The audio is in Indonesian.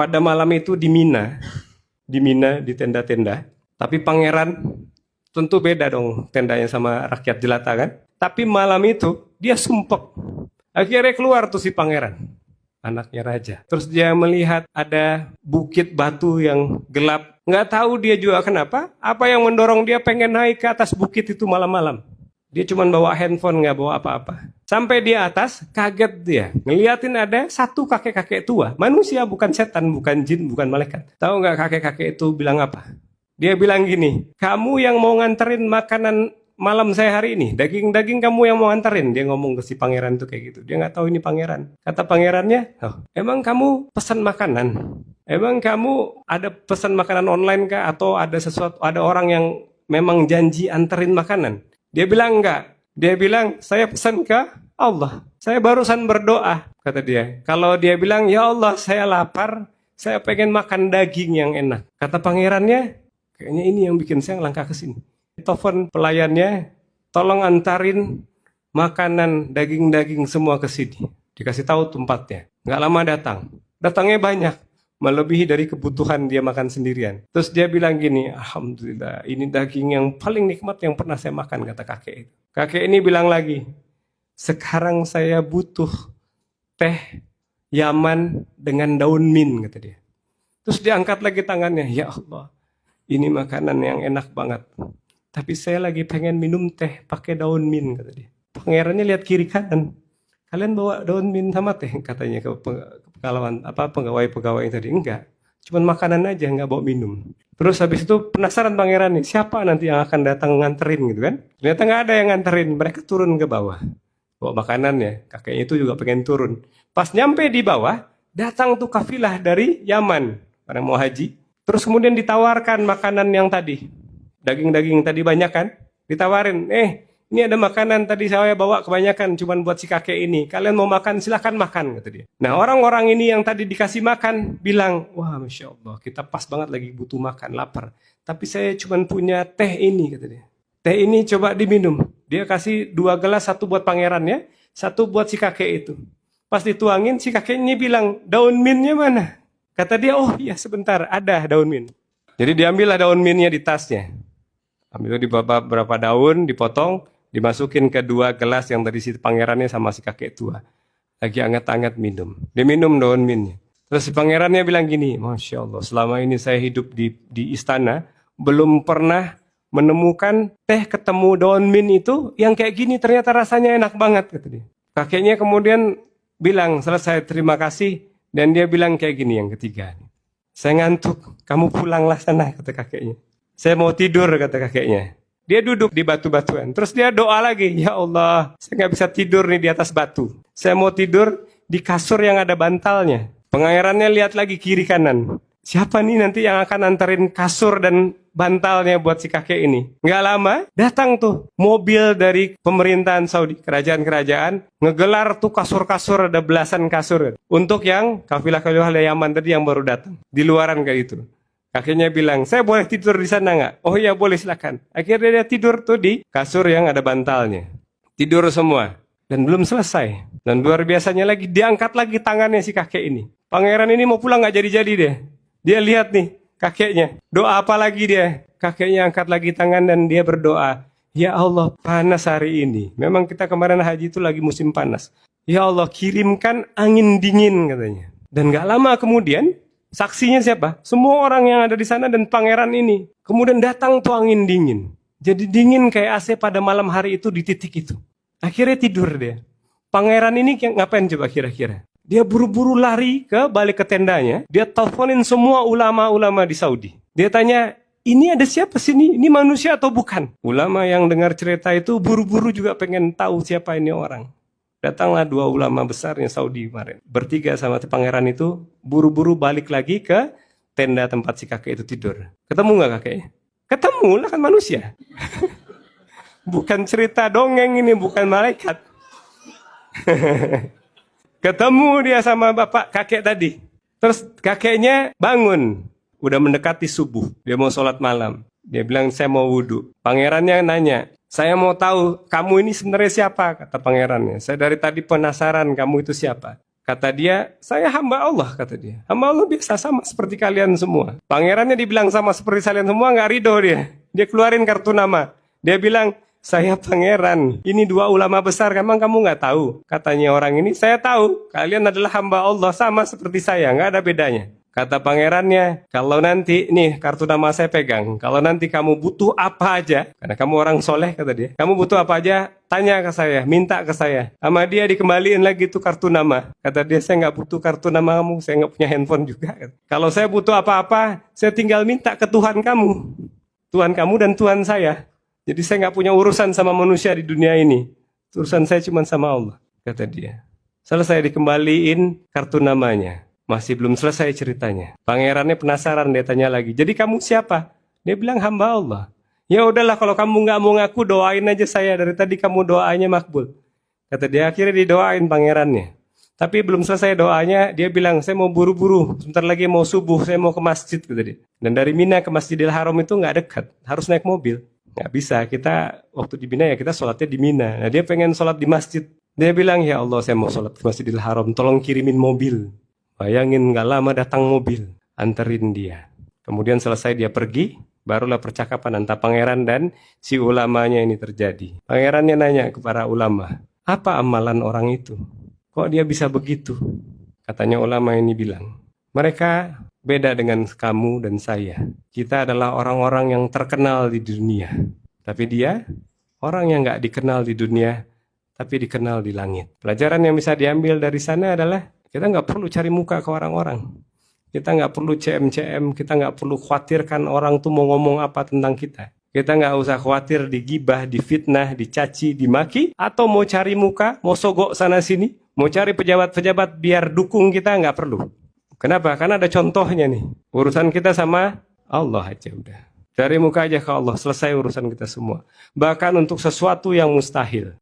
pada malam itu di Mina, di tenda-tenda. Tapi pangeran tentu beda dong tendanya sama rakyat jelata kan. Tapi malam itu dia sumpek. Akhirnya keluar tuh si pangeran, anaknya raja. Terus dia melihat ada bukit batu yang gelap. Nggak tahu dia juga kenapa. Apa yang mendorong dia pengen naik ke atas bukit itu malam-malam. Dia cuma bawa handphone, nggak bawa apa-apa. Sampai di atas, kaget dia. Ngeliatin ada satu kakek-kakek tua. Manusia, bukan setan, bukan jin, bukan malaikat. Tahu nggak kakek-kakek itu bilang apa? Dia bilang gini, kamu yang mau nganterin makanan malam saya hari ini, daging-daging kamu yang mau nganterin. Dia ngomong ke si pangeran tuh kayak gitu. Dia nggak tahu ini pangeran. Kata pangerannya, oh, emang kamu pesan makanan? Emang kamu ada pesan makanan online kah? Atau ada sesuatu, ada orang yang memang janji anterin makanan? Dia bilang enggak. Dia bilang, saya pesan ke Allah. Saya barusan berdoa, kata dia. Kalau dia bilang, ya Allah, saya lapar, saya pengen makan daging yang enak. Kata pangerannya, kayaknya ini yang bikin saya langkah ke sini. Telepon pelayannya, tolong antarin makanan daging-daging semua ke sini. Dikasih tahu tempatnya. Nggak lama datang. Datangnya banyak. Melebihi dari kebutuhan dia makan sendirian. Terus dia bilang gini, alhamdulillah, ini daging yang paling nikmat yang pernah saya makan, kata kakek itu. Kakek ini bilang lagi, sekarang saya butuh teh Yaman dengan daun mint, kata dia. Terus diangkat lagi tangannya, ya Allah, ini makanan yang enak banget. Tapi saya lagi pengen minum teh pakai daun mint, kata dia. Pangerannya lihat kiri kanan. Kalian bawa daun mint sama teh, katanya ke pegawai-pegawai tadi. Enggak, cuman makanan aja, nggak bawa minum. Terus habis itu penasaran pangeran nih, siapa nanti yang akan datang nganterin gitu kan. Ternyata nggak ada yang nganterin, mereka turun ke bawah. Bawa makanannya, kakeknya itu juga pengen turun. Pas nyampe di bawah, datang tuh kafilah dari Yaman, orang mau haji. Terus kemudian ditawarkan makanan yang tadi. Daging-daging tadi banyak kan, ditawarin, ini ada makanan tadi saya bawa kebanyakan, cuman buat si kakek ini. Kalian mau makan, silakan makan, kata dia. Nah, orang-orang ini yang tadi dikasih makan, bilang, wah Masya Allah, kita pas banget lagi butuh makan, lapar. Tapi saya cuman punya teh ini, kata dia. Teh ini coba diminum. Dia kasih 2 gelas, satu buat pangerannya, satu buat si kakek itu. Pas dituangin, si kakeknya bilang, daun mintnya mana? Kata dia, oh iya sebentar, ada daun mint. Jadi diambillah daun mintnya di tasnya. Ambil di beberapa daun, dipotong, dimasukin ke 2 gelas yang tadi si pangerannya sama si kakek tua. Lagi anget-anget minum. Dia minum daun mintnya. Terus si pangerannya bilang gini, Masya Allah, selama ini saya hidup di istana, belum pernah menemukan teh ketemu daun mint itu, yang kayak gini ternyata rasanya enak banget, kata dia. Kakeknya kemudian bilang, selesai, terima kasih. Dan dia bilang kayak gini yang ketiga. Saya ngantuk, kamu pulanglah sana, kata kakeknya. Saya mau tidur, kata kakeknya. Dia duduk di batu-batuan. Terus dia doa lagi. Ya Allah, saya nggak bisa tidur nih di atas batu. Saya mau tidur di kasur yang ada bantalnya. Pangerannya lihat lagi kiri kanan. Siapa nih nanti yang akan anterin kasur dan bantalnya buat si kakek ini? Nggak lama, datang tuh mobil dari pemerintahan Saudi, kerajaan-kerajaan, ngegelar tuh kasur-kasur, ada belasan kasur. Untuk yang kafilah-kafilah Yaman tadi yang baru datang. Di luaran kayak gitu. Kakeknya bilang, saya boleh tidur di sana nggak? Oh iya boleh, silakan. Akhirnya dia tidur tuh di kasur yang ada bantalnya. Tidur semua. Dan belum selesai. Dan luar biasanya lagi, diangkat lagi tangannya si kakek ini. Pangeran ini mau pulang nggak jadi-jadi deh. Dia lihat nih kakeknya. Doa apa lagi dia? Kakeknya angkat lagi tangan dan dia berdoa. Ya Allah, panas hari ini. Memang kita kemarin haji itu lagi musim panas. Ya Allah, kirimkan angin dingin, katanya. Dan nggak lama kemudian, saksinya siapa? Semua orang yang ada di sana dan pangeran ini. Kemudian datang tuh angin dingin. Jadi dingin kayak AC pada malam hari itu di titik itu. Akhirnya tidur dia. Pangeran ini ngapain coba kira-kira? Dia buru-buru lari balik ke tendanya. Dia teleponin semua ulama-ulama di Saudi. Dia tanya, ini ada siapa sini? Ini manusia atau bukan? Ulama yang dengar cerita itu buru-buru juga pengen tahu siapa ini orang. Datanglah 2 ulama besarnya Saudi kemarin. Bertiga sama pangeran itu buru-buru balik lagi ke tenda tempat si kakek itu tidur. Ketemu nggak kakeknya? Ketemu lah, kan manusia. Bukan cerita dongeng ini, bukan malaikat. Ketemu dia sama bapak kakek tadi. Terus kakeknya bangun. Udah mendekati subuh. Dia mau sholat malam. Dia bilang, saya mau wudhu. Pangerannya nanya, saya mau tahu kamu ini sebenarnya siapa? Kata pangerannya. Saya dari tadi penasaran kamu itu siapa. Kata dia, saya hamba Allah, kata dia. Hamba Allah biasa sama seperti kalian semua. Pangerannya dibilang sama seperti kalian semua, nggak ridho dia. Dia keluarin kartu nama. Dia bilang, saya pangeran. Ini dua ulama besar, emang kamu nggak tahu? Katanya orang ini, saya tahu. Kalian adalah hamba Allah, sama seperti saya, nggak ada bedanya. Kata pangerannya, kalau nanti, nih kartu nama saya pegang, kalau nanti kamu butuh apa aja, karena kamu orang soleh kata dia, kamu butuh apa aja, tanya ke saya, minta ke saya. Sama dia dikembaliin lagi tuh kartu nama. Kata dia, saya nggak butuh kartu nama kamu, saya nggak punya handphone juga. Kalau saya butuh apa-apa, saya tinggal minta ke Tuhan kamu. Tuhan kamu dan Tuhan saya. Jadi saya nggak punya urusan sama manusia di dunia ini. Urusan saya cuma sama Allah, kata dia. Selesai dikembaliin kartu namanya. Masih belum selesai ceritanya. Pangerannya penasaran, dia tanya lagi. Jadi kamu siapa? Dia bilang hamba Allah. Ya udahlah, kalau kamu nggak mau ngaku, doain aja saya. Dari tadi kamu doanya makbul. Kata dia, akhirnya didoain pangerannya. Tapi belum selesai doanya, dia bilang, saya mau buru-buru. Sebentar lagi mau subuh, saya mau ke masjid. Kata dia. Dan dari Mina ke Masjidil Haram itu nggak dekat. Harus naik mobil. Nggak bisa, kita waktu di Mina ya kita sholatnya di Mina. Nah dia pengen sholat di masjid. Dia bilang, ya Allah saya mau sholat ke Masjidil Haram, tolong kirimin mobil. Bayangin gak lama datang mobil, anterin dia. Kemudian selesai dia pergi, barulah percakapan antara pangeran dan si ulamanya ini terjadi. Pangerannya nanya kepada ulama, apa amalan orang itu? Kok dia bisa begitu? Katanya ulama ini bilang, mereka beda dengan kamu dan saya. Kita adalah orang-orang yang terkenal di dunia. Tapi dia, orang yang gak dikenal di dunia, tapi dikenal di langit. Pelajaran yang bisa diambil dari sana adalah, kita nggak perlu cari muka ke orang-orang. Kita nggak perlu CM-CM, kita nggak perlu khawatirkan orang tuh mau ngomong apa tentang kita. Kita nggak usah khawatir digibah, difitnah, dicaci, dimaki, atau mau cari muka, mau sogok sana-sini, mau cari pejabat-pejabat biar dukung kita, nggak perlu. Kenapa? Karena ada contohnya nih. Urusan kita sama Allah aja udah. Cari muka aja ke Allah, selesai urusan kita semua. Bahkan untuk sesuatu yang mustahil.